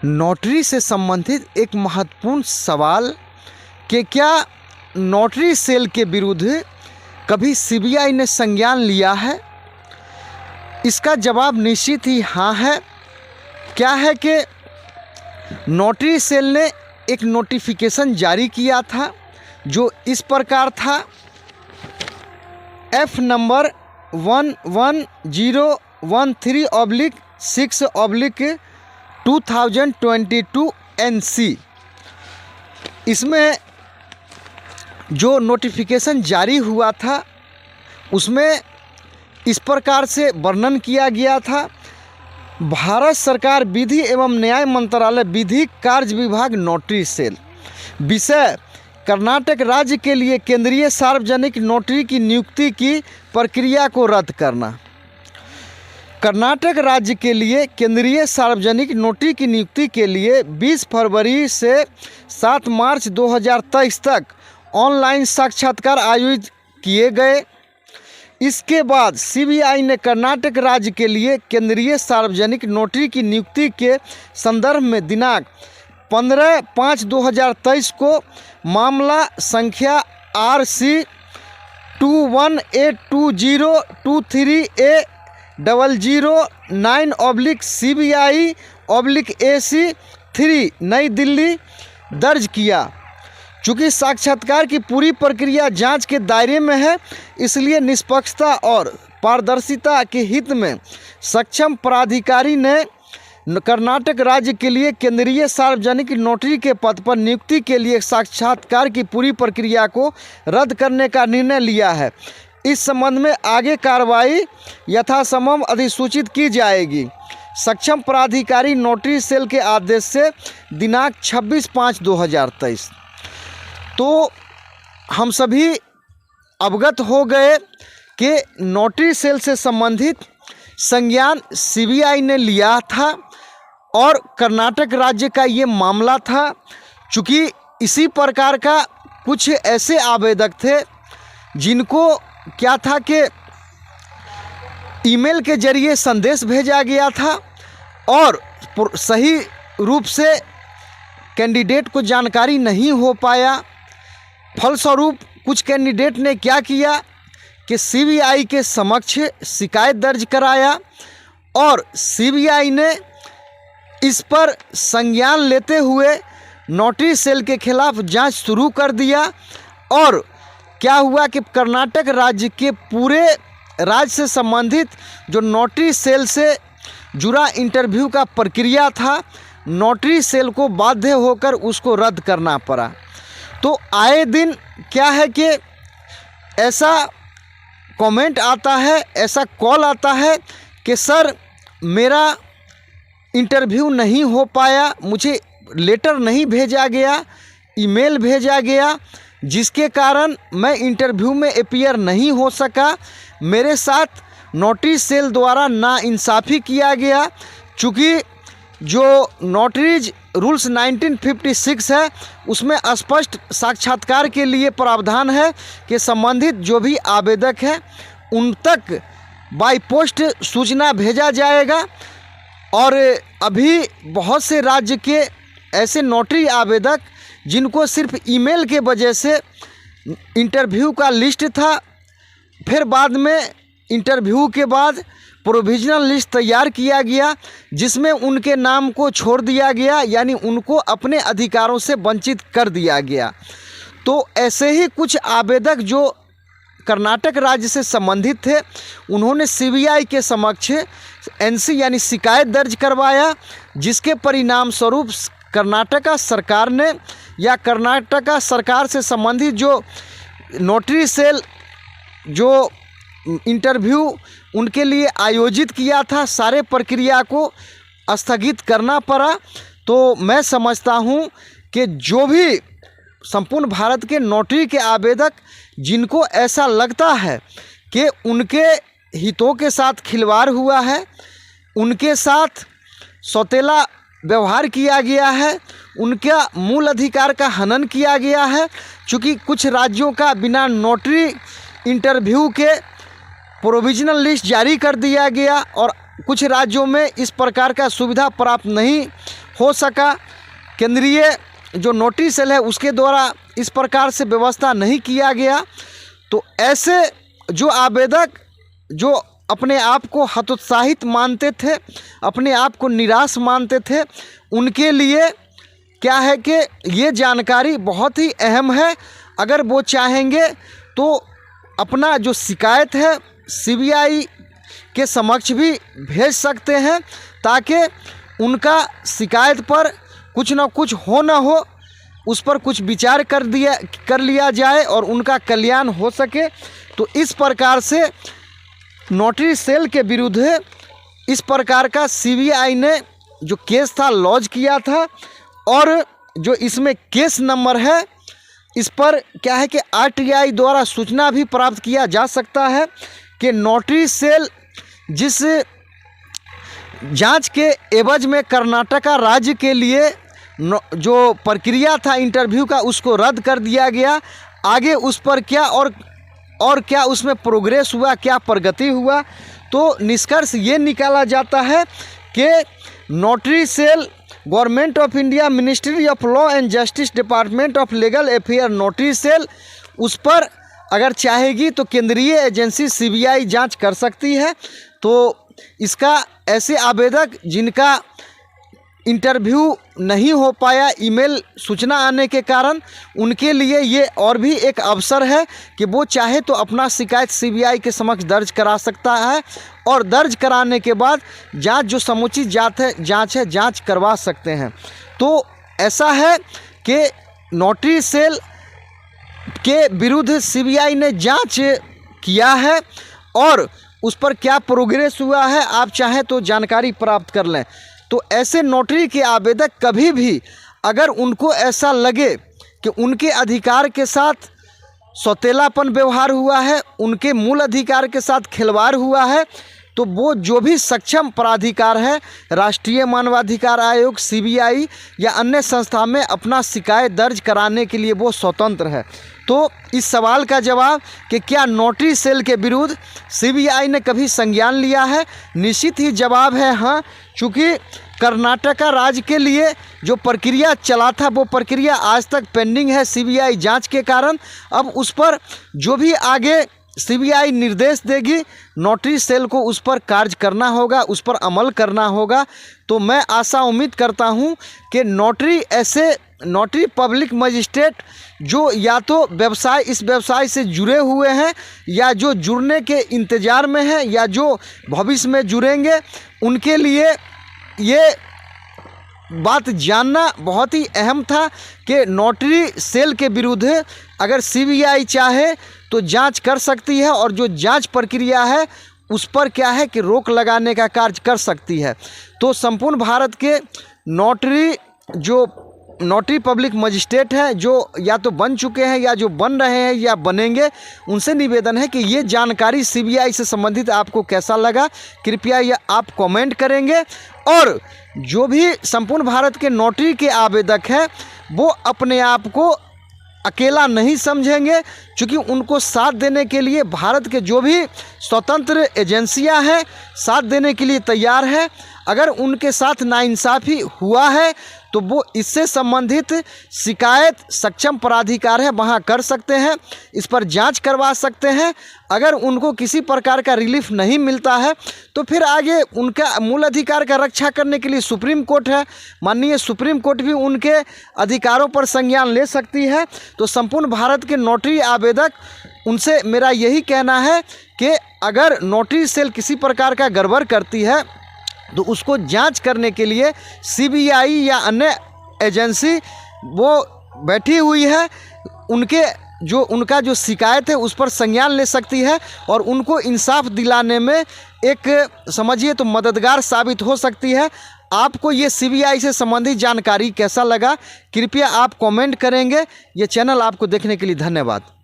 Notary से संबंधित एक महत्वपूर्ण सवाल कि क्या नोटरी सेल के विरुद्ध कभी सीबीआई ने संज्ञान लिया है? इसका जवाब निश्चित ही हाँ है। क्या है कि नोटरी सेल ने एक नोटिफिकेशन जारी किया था जो इस प्रकार था, F नंबर 11013/6/2022 NC। इसमें जो नोटिफिकेशन जारी हुआ था उसमें इस प्रकार से वर्णन किया गया था, भारत सरकार विधि एवं न्याय मंत्रालय विधिक कार्य विभाग नोटरी सेल, विषय कर्नाटक राज्य के लिए केंद्रीय सार्वजनिक नोटरी की नियुक्ति की प्रक्रिया को रद्द करना। कर्नाटक राज्य के लिए केंद्रीय सार्वजनिक नोटरी की नियुक्ति के लिए 20 फरवरी से 7 मार्च 2023 तक ऑनलाइन साक्षात्कार आयोजित किए गए। इसके बाद सीबीआई ने कर्नाटक राज्य के लिए केंद्रीय सार्वजनिक नोटरी की नियुक्ति के संदर्भ में दिनांक 15/5/2023 को मामला संख्या RC 21822023A009/CBI/AC 3 नई दिल्ली दर्ज किया। चूँकि साक्षात्कार की पूरी प्रक्रिया जांच के दायरे में है, इसलिए निष्पक्षता और पारदर्शिता के हित में सक्षम प्राधिकारी ने कर्नाटक राज्य के लिए केंद्रीय सार्वजनिक नोटरी के पद पर नियुक्ति के लिए साक्षात्कार की पूरी प्रक्रिया को रद्द करने का निर्णय लिया है। इस संबंध में आगे कार्रवाई यथासंभव अधिसूचित की जाएगी। सक्षम प्राधिकारी नोटरी सेल के आदेश से दिनांक 26/5/2023। तो हम सभी अवगत हो गए कि नोटरी सेल से संबंधित संज्ञान सीबीआई ने लिया था और कर्नाटक राज्य का ये मामला था। चूँकि इसी प्रकार का कुछ ऐसे आवेदक थे जिनको क्या था कि ईमेल के जरिए संदेश भेजा गया था और सही रूप से कैंडिडेट को जानकारी नहीं हो पाया। फलस्वरूप कुछ कैंडिडेट ने क्या किया कि सीबीआई के समक्ष शिकायत दर्ज कराया और सीबीआई ने इस पर संज्ञान लेते हुए नोटरी सेल के खिलाफ जांच शुरू कर दिया। और क्या हुआ कि कर्नाटक राज्य के पूरे राज्य से संबंधित जो नोटरी सेल से जुड़ा इंटरव्यू का प्रक्रिया था, नोटरी सेल को बाध्य होकर उसको रद्द करना पड़ा। तो आए दिन क्या है कि ऐसा कमेंट आता है, ऐसा कॉल आता है कि सर मेरा इंटरव्यू नहीं हो पाया, मुझे लेटर नहीं भेजा गया, ईमेल भेजा गया, जिसके कारण मैं इंटरव्यू में अपीयर नहीं हो सका। मेरे साथ नोटरी सेल द्वारा नाइंसाफ़ी किया गया। चूँकि जो नोटरीज रूल्स 1956 है उसमें स्पष्ट साक्षात्कार के लिए प्रावधान है कि संबंधित जो भी आवेदक है उन तक बाय पोस्ट सूचना भेजा जाएगा। और अभी बहुत से राज्य के ऐसे नोटरी आवेदक जिनको सिर्फ ईमेल के वजह से इंटरव्यू का लिस्ट था, फिर बाद में इंटरव्यू के बाद प्रोविजनल लिस्ट तैयार किया गया जिसमें उनके नाम को छोड़ दिया गया, यानी उनको अपने अधिकारों से वंचित कर दिया गया। तो ऐसे ही कुछ आवेदक जो कर्नाटक राज्य से संबंधित थे उन्होंने सीबीआई के समक्ष एनसी यानी शिकायत दर्ज करवाया, जिसके परिणाम स्वरूप कर्नाटका सरकार ने या कर्नाटका सरकार से संबंधित जो नोटरी सेल जो इंटरव्यू उनके लिए आयोजित किया था, सारे प्रक्रिया को स्थगित करना पड़ा। तो मैं समझता हूं कि जो भी संपूर्ण भारत के नोटरी के आवेदक जिनको ऐसा लगता है कि उनके हितों के साथ खिलवाड़ हुआ है, उनके साथ सौतेला व्यवहार किया गया है, उनका मूल अधिकार का हनन किया गया है, चूँकि कुछ राज्यों का बिना नोटरी इंटरव्यू के प्रोविजनल लिस्ट जारी कर दिया गया और कुछ राज्यों में इस प्रकार का सुविधा प्राप्त नहीं हो सका। केंद्रीय जो नोटरी सेल है उसके द्वारा इस प्रकार से व्यवस्था नहीं किया गया। तो ऐसे जो आवेदक जो अपने आप को हतोत्साहित मानते थे, अपने आप को निराश मानते थे, उनके लिए क्या है कि ये जानकारी बहुत ही अहम है। अगर वो चाहेंगे तो अपना जो शिकायत है सीबीआई के समक्ष भी भेज सकते हैं, ताकि उनका शिकायत पर कुछ ना कुछ हो ना हो उस पर कुछ विचार कर लिया जाए और उनका कल्याण हो सके। तो इस प्रकार से नोटरी सेल के विरुद्ध इस प्रकार का सीबीआई ने जो केस था लॉन्च किया था, और जो इसमें केस नंबर है इस पर क्या है कि आरटीआई द्वारा सूचना भी प्राप्त किया जा सकता है कि नोटरी सेल जिस जांच के एवज में कर्नाटका राज्य के लिए जो प्रक्रिया था इंटरव्यू का उसको रद्द कर दिया गया। आगे उस पर क्या और क्या उसमें प्रोग्रेस हुआ, क्या प्रगति हुआ, तो निष्कर्ष ये निकाला जाता है कि notary cell government of India ministry of law and justice department of legal affair notary cell उस पर अगर चाहेगी तो केंद्रीय एजेंसी सीबीआई जांच कर सकती है। तो इसका ऐसे आवेदक जिनका इंटरव्यू नहीं हो पाया ईमेल सूचना आने के कारण, उनके लिए ये और भी एक अवसर है कि वो चाहे तो अपना शिकायत सीबीआई के समक्ष दर्ज करा सकता है, और दर्ज कराने के बाद जांच जो समुचित जांच करवा सकते हैं। तो ऐसा है कि नोटरी सेल के विरुद्ध सीबीआई ने जांच किया है और उस पर क्या प्रोग्रेस हुआ है आप चाहें तो जानकारी प्राप्त कर लें। तो ऐसे नोटरी के आवेदक कभी भी अगर उनको ऐसा लगे कि उनके अधिकार के साथ सौतेलापन व्यवहार हुआ है, उनके मूल अधिकार के साथ खिलवाड़ हुआ है, तो वो जो भी सक्षम प्राधिकार है, राष्ट्रीय मानवाधिकार आयोग, सीबीआई या अन्य संस्था में अपना शिकायत दर्ज कराने के लिए वो स्वतंत्र है। तो इस सवाल का जवाब कि क्या नोटरी सेल के विरुद्ध सीबीआई ने कभी संज्ञान लिया है, निश्चित ही जवाब है हाँ। चूँकि कर्नाटका राज्य के लिए जो प्रक्रिया चला था वो प्रक्रिया आज तक पेंडिंग है सीबीआई जांच के कारण। अब उस पर जो भी आगे सीबीआई निर्देश देगी नोटरी सेल को उस पर कार्य करना होगा, उस पर अमल करना होगा। तो मैं आशा उम्मीद करता हूं कि नोटरी पब्लिक मजिस्ट्रेट जो या तो इस व्यवसाय से जुड़े हुए हैं या जो जुड़ने के इंतज़ार में हैं या जो भविष्य में जुड़ेंगे, उनके लिए ये बात जानना बहुत ही अहम था कि नोटरी सेल के विरुद्ध अगर सीबीआई चाहे तो जांच कर सकती है, और जो जांच प्रक्रिया है उस पर क्या है कि रोक लगाने का कार्य कर सकती है। तो संपूर्ण भारत के नोटरी पब्लिक मजिस्ट्रेट हैं जो या तो बन चुके हैं या जो बन रहे हैं या बनेंगे, उनसे निवेदन है कि ये जानकारी सीबीआई से संबंधित आपको कैसा लगा, कृपया ये आप कमेंट करेंगे। और जो भी संपूर्ण भारत के नोटरी के आवेदक हैं वो अपने आप को अकेला नहीं समझेंगे, क्योंकि उनको साथ देने के लिए भारत के जो भी स्वतंत्र एजेंसियां हैं साथ देने के लिए तैयार है। अगर उनके साथ नाइंसाफ़ी हुआ है तो वो इससे संबंधित शिकायत सक्षम प्राधिकार है वहाँ कर सकते हैं, इस पर जांच करवा सकते हैं। अगर उनको किसी प्रकार का रिलीफ नहीं मिलता है तो फिर आगे उनका मूल अधिकार का रक्षा करने के लिए सुप्रीम कोर्ट है, माननीय सुप्रीम कोर्ट भी उनके अधिकारों पर संज्ञान ले सकती है। तो संपूर्ण भारत के नोटरी आवेदक उनसे मेरा यही कहना है कि अगर नोटरी सेल किसी प्रकार का गड़बड़ करती है तो उसको जांच करने के लिए सीबीआई या अन्य एजेंसी वो बैठी हुई है, उनका जो शिकायत है उस पर संज्ञान ले सकती है और उनको इंसाफ दिलाने में एक समझिए तो मददगार साबित हो सकती है। आपको ये सीबीआई से संबंधित जानकारी कैसा लगा, कृपया आप कमेंट करेंगे। ये चैनल आपको देखने के लिए धन्यवाद।